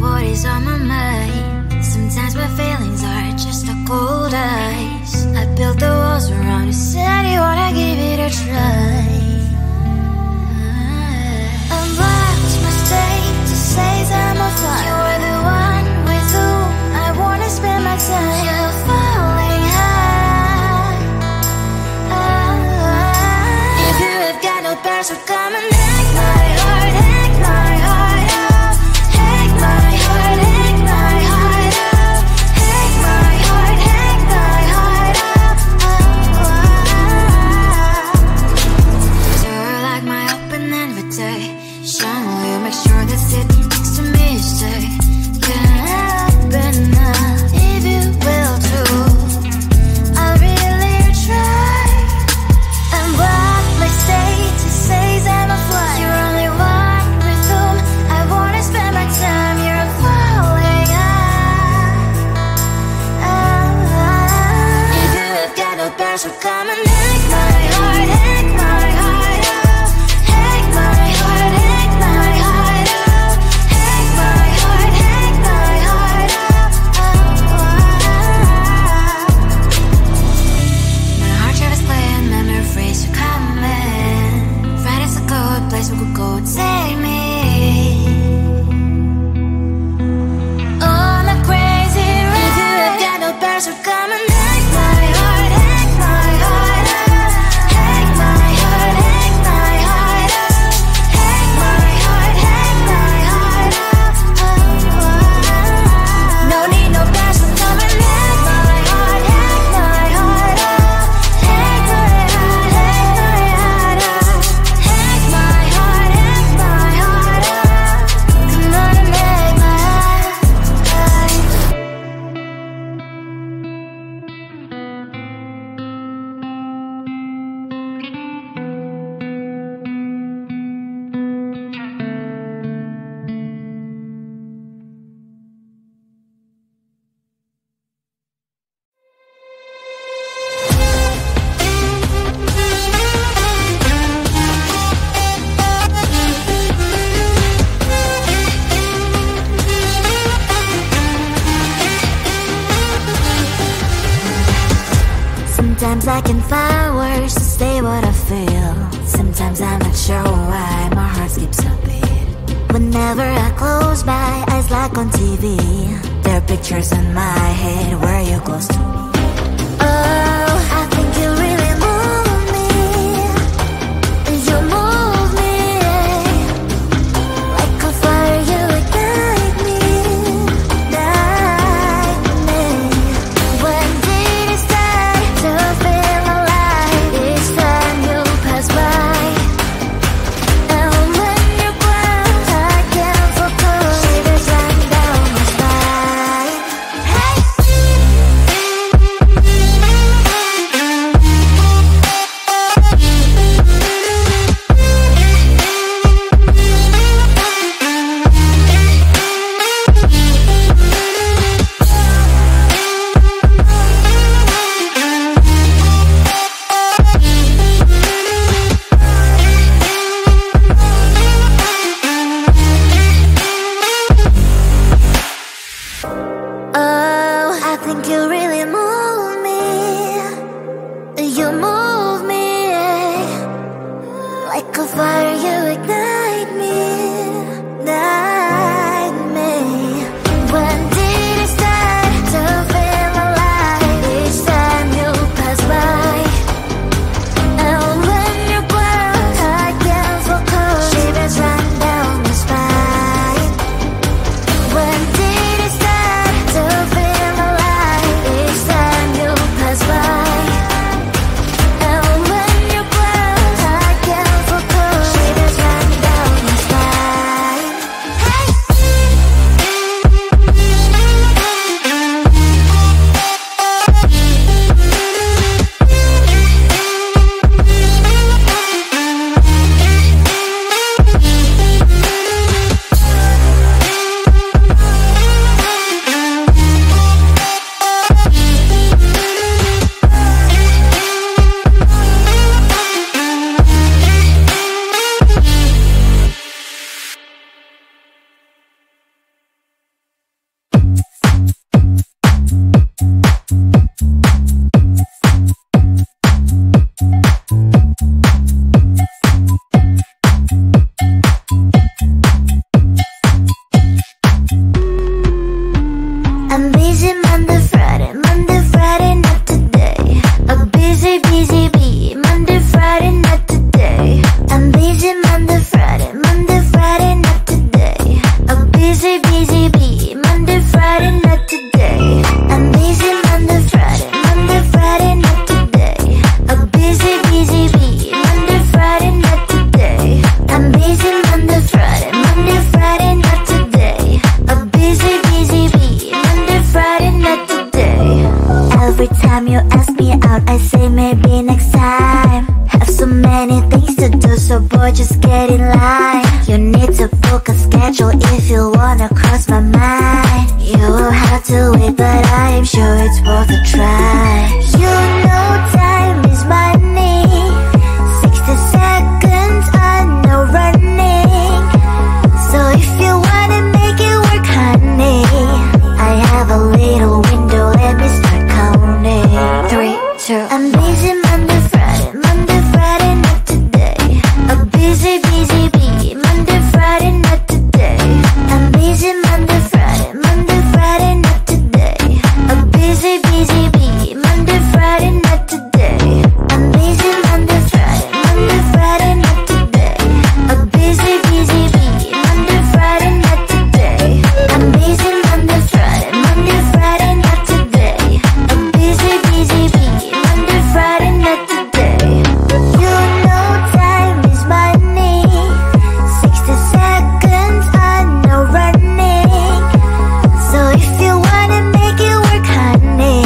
what is on my mind. Sometimes my feelings are just a cold ice. I built the walls around you, said you wanna give it a try. I watched my state to say I'm a fire. You're the one with whom I wanna spend my time. You're falling high. If you have got no bears, so come and hack my heart, hack my heart out. Hack my heart, hack my heart out. Hack my heart, hack my heart out. You're like my open invitation. Will you make sure that sitting next to me is safe? Can't open up if you will too. I really try. And what my state to say I'm a fly. You're only one with whom I wanna spend my time. You're falling high. If you have got no bears, so come and hack my heart, hack my heart out. Hack my heart, hack my heart out. Hack my heart, hack my heart out. My heart travels playing memory freeze, you're coming. Friday's a good place we could go, take me. On a crazy ride. If you have got no bears, so come and hack my heart, hack my heart out. Hack my heart, hack my heart out. Hack my heart, hack my heart out. No need no bears, so come and hack my heart, hack my heart out. Hack my heart, hack my heart out. Hack my heart, hack my heart out. Come on and make my heart. Sometimes I can find words to say what I feel. Sometimes I'm not sure why my heart skips a beat. Whenever I close my eyes like on TV, there are pictures in my head where you're close to me. Oh, I think you really move me. You move me like a fire, you ignite me, ignite me. When did it start to feel alive? Each time you pass by, and when you're gone, I can't focus. Shivers running down my spine. Hey. busy, busy bee. Monday, Friday, not today. I'm busy Monday, Friday, Monday, Friday, not today. I'm busy, busy bee. Monday, Friday, not today. I'm busy Monday, Friday, Monday, Friday, not today. I'm busy, busy bee. Monday, Friday, not today. I'm busy Monday, Friday, Monday, Friday, not today. I'm busy, busy bee. Monday, Friday, not today. Every time you ask me out, I say maybe next time. Have so many things to do, so boy, just get in line. You need to book a schedule if you wanna cross my mind. You will have to wait, but I am sure it's worth a try. You know time is money. 60 seconds, I know running. So if you wanna make it work, honey, I have a little window, let me start counting. 3, 2, I'm busy Monday, Friday, Monday, Friday, not today. I'm busy, busy bee. Monday, Friday, not today. I'm busy Monday, Friday, Monday, Friday, not today. I'm busy, busy bee. Monday, Friday, not today. I'm busy Monday, Friday, Monday, Friday, not today. I'm busy, busy bee. Monday, Friday, not today. I'm busy Monday, Friday, Monday, Friday, not today. I'm busy, busy bee. Monday, Friday, not today. You know time is money. 60 seconds, I know running. So if you wanna make it work, honey,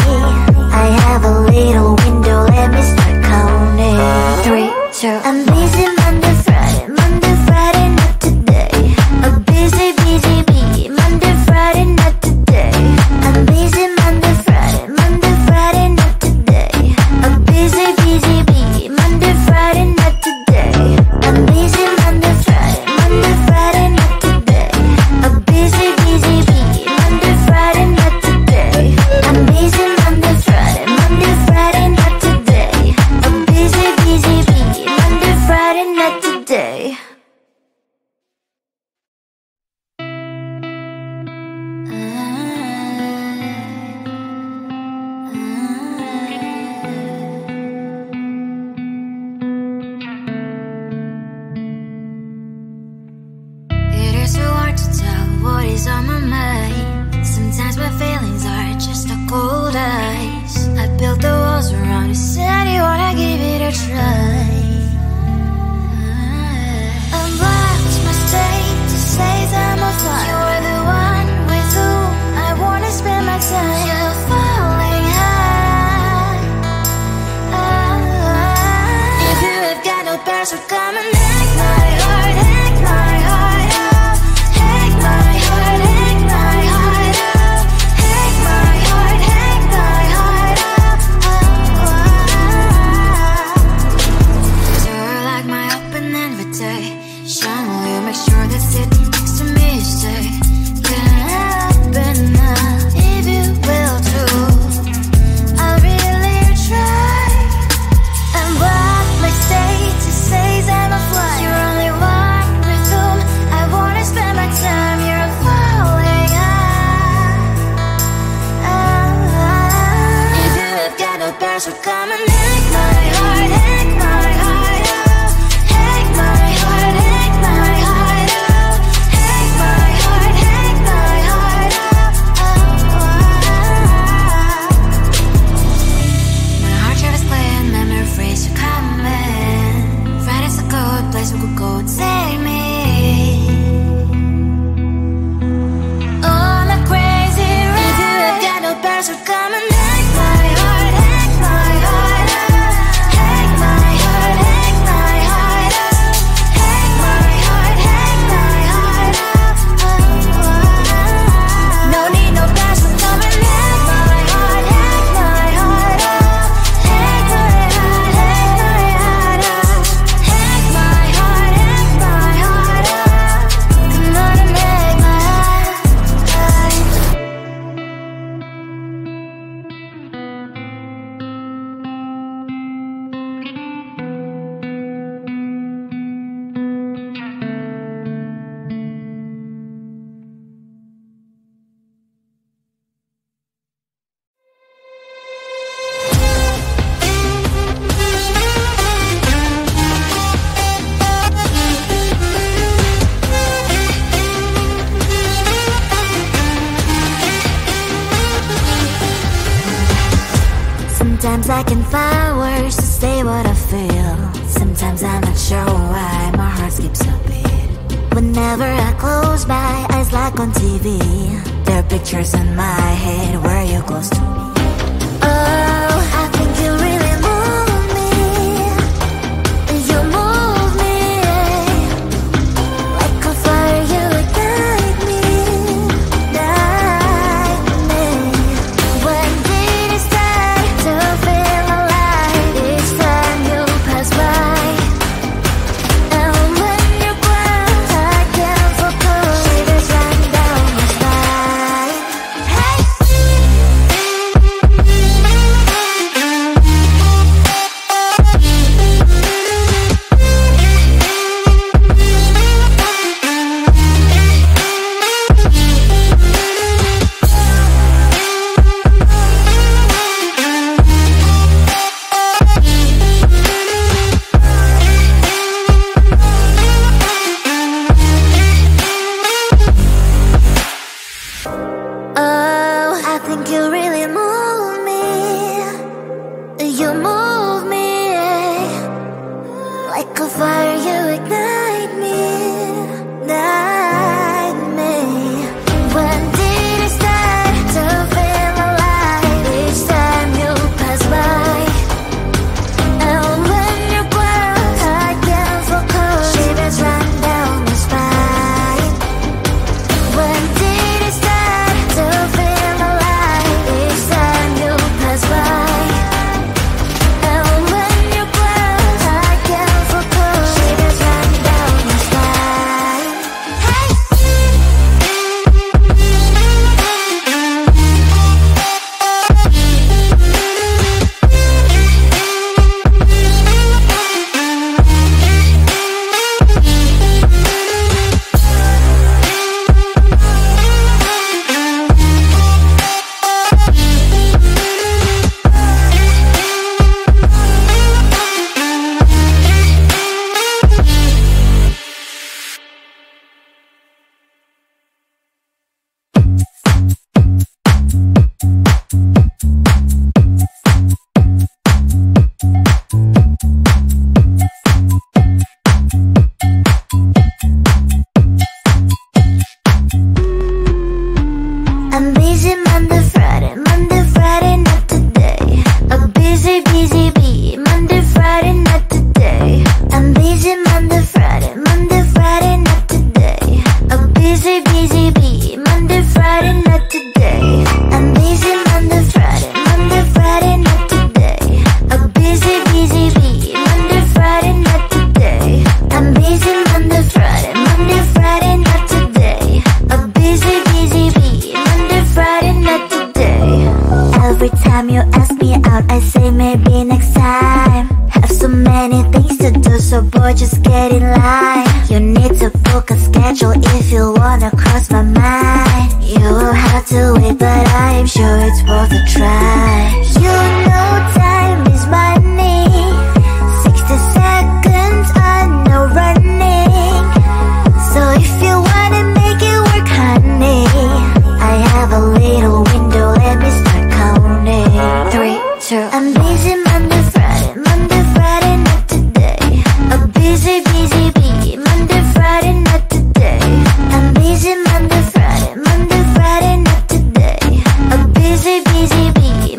I have a little window, let me start counting. 3, 2, I'm busy Monday, Friday, Monday, Friday, not today. I'm busy, busy bee. Monday, Friday, not today. I'm busy Monday, Friday, Monday, Friday, not today. I'm busy, busy bee. Monday, Friday, not today. I'm busy Monday, Friday, Monday, Friday, not today. I'm busy, busy bee. Monday, Friday, not today. I'm busy Monday, Friday, Monday, Friday, not today. I'm busy, busy bee. Monday, Friday, not today. It is so hard to tell what is on my mind. Sometimes my feelings are just a cold ice. I built the walls around you, said you wanna give it a try. Unblocked my state to say that I'm a fly. You're the one with whom I wanna spend my time. You're falling high. If you have got no password, come and hack my heart, hack my heart up. Hack my heart, hack my heart up. Hack my heart, hack my heart up. You're like my open invitation. Will you make sure that sit next to me stay? Can open up if you will too. I'll really try. And block my state to say that I'm a fly. You're only one with whom I wanna spend my time. You're falling high. If you have got no password, come and hack my heart, hack my heart up. Hack my heart, hack my heart up. Hack my heart, hack my heart up. My heart travels clear and memory freeze, you coming. Friday's a good place we could go, take me. On a crazy ride. If you have got no password, come and hack my heart, hack my heart Sometimes I can find words to say what I feel. Sometimes I'm not sure why my heart skips a beat. Whenever I close my eyes like on TV, there are pictures in my head where you're close to me. Oh, I think you really move me. You move me like a fire, you ignite me, ignite me. When did it start to feel alive? Each time you pass by, and when you cry, I can't focus. Shivers run down my spine. Hey. Oh, I think you really move me. You move me like a fire, you ignite me, ignite me. When did it start to feel alive? Each time you pass by, and when you close, I can't focus. Shivers run down my spine. When did it start to feel alive? Each time you pass by, and when you close, I can't focus. Shivers run down my spine. Hey. I'm busy Monday, Friday, not today. A busy, busy bee. Monday, Friday, not today. I'm busy Monday, Friday, not today. A busy, busy bee. Monday, Friday, not today. I'm busy Monday, Friday, not today. A busy, busy bee. Monday, Friday, not today. I'm busy Monday, Friday, not today. A busy, busy bee. Monday, Friday, not today. Every time you ask me out, I say maybe next time. Have so many things to do, so boy, just get in line. You need to book a schedule if you wanna cross my mind. You will have to wait, but I am sure it's worth a try. You know time is money. 60 seconds on no running. So if you wanna make it work, honey, I have a little window, let me start counting. 3, 2, I'm busy Monday, Friday, not today. A busy, busy bee. Monday, Friday, not today. I'm busy Monday, Friday, not today. A busy, busy bee.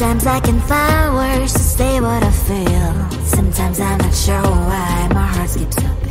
Sometimes I can find words to say what I feel. Sometimes I'm not sure why my heart skips a beat.